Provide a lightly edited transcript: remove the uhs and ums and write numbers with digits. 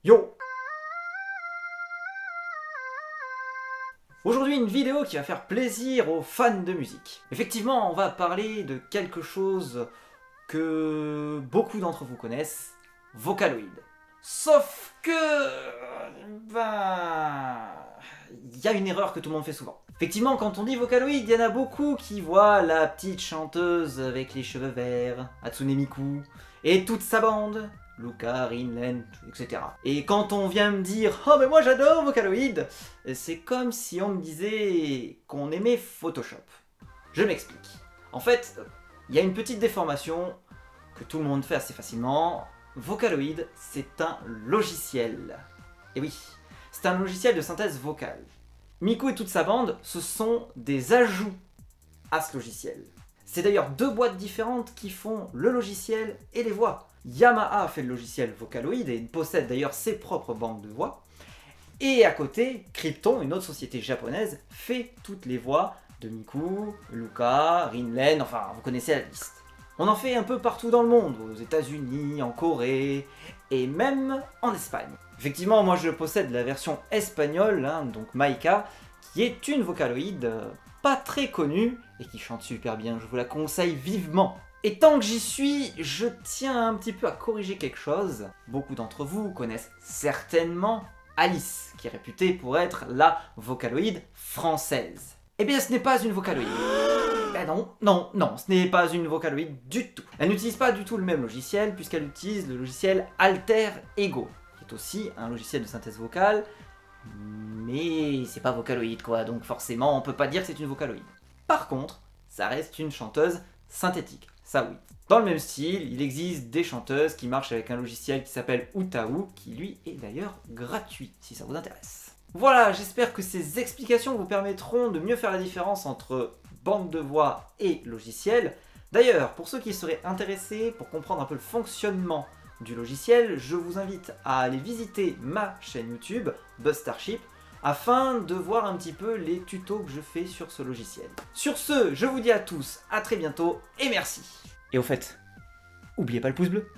Yo! Aujourd'hui, une vidéo qui va faire plaisir aux fans de musique. Effectivement, on va parler de quelque chose que beaucoup d'entre vous connaissent, Vocaloid. Sauf que... il y a une erreur que tout le monde fait souvent. Effectivement, quand on dit Vocaloid, il y en a beaucoup qui voient la petite chanteuse avec les cheveux verts, Hatsune Miku, et toute sa bande, Luca, Rinlen, etc. Et quand on vient me dire « Oh mais moi j'adore Vocaloid », c'est comme si on me disait qu'on aimait Photoshop. Je m'explique. En fait, il y a une petite déformation que tout le monde fait assez facilement. Vocaloid, c'est un logiciel. Et oui, c'est un logiciel de synthèse vocale. Miku et toute sa bande, ce sont des ajouts à ce logiciel. C'est d'ailleurs deux boîtes différentes qui font le logiciel et les voix. Yamaha fait le logiciel Vocaloid et possède d'ailleurs ses propres banques de voix. Et à côté, Krypton, une autre société japonaise, fait toutes les voix de Miku, Luca, Rinlen, enfin vous connaissez la liste. On en fait un peu partout dans le monde, aux États-Unis, en Corée et même en Espagne. Effectivement, moi je possède la version espagnole, donc Maika, qui est une Vocaloid pas très connue et qui chante super bien, je vous la conseille vivement. Et tant que j'y suis, je tiens un petit peu à corriger quelque chose. Beaucoup d'entre vous connaissent certainement Alice, qui est réputée pour être la Vocaloid française. Eh bien ce n'est pas une Vocaloid. Ben non, ce n'est pas une Vocaloid du tout. Elle n'utilise pas du tout le même logiciel, puisqu'elle utilise le logiciel Alter Ego, qui est aussi un logiciel de synthèse vocale, mais c'est pas Vocaloid quoi, donc forcément on peut pas dire que c'est une Vocaloid. Par contre, ça reste une chanteuse synthétique, ça oui. Dans le même style, il existe des chanteuses qui marchent avec un logiciel qui s'appelle Utahu, qui lui est d'ailleurs gratuit, si ça vous intéresse. Voilà, j'espère que ces explications vous permettront de mieux faire la différence entre bande de voix et logiciel. D'ailleurs, pour ceux qui seraient intéressés pour comprendre un peu le fonctionnement du logiciel, je vous invite à aller visiter ma chaîne YouTube, BuzzStarship, afin de voir un petit peu les tutos que je fais sur ce logiciel. Sur ce, je vous dis à tous à très bientôt et merci. Et au fait, n'oubliez pas le pouce bleu.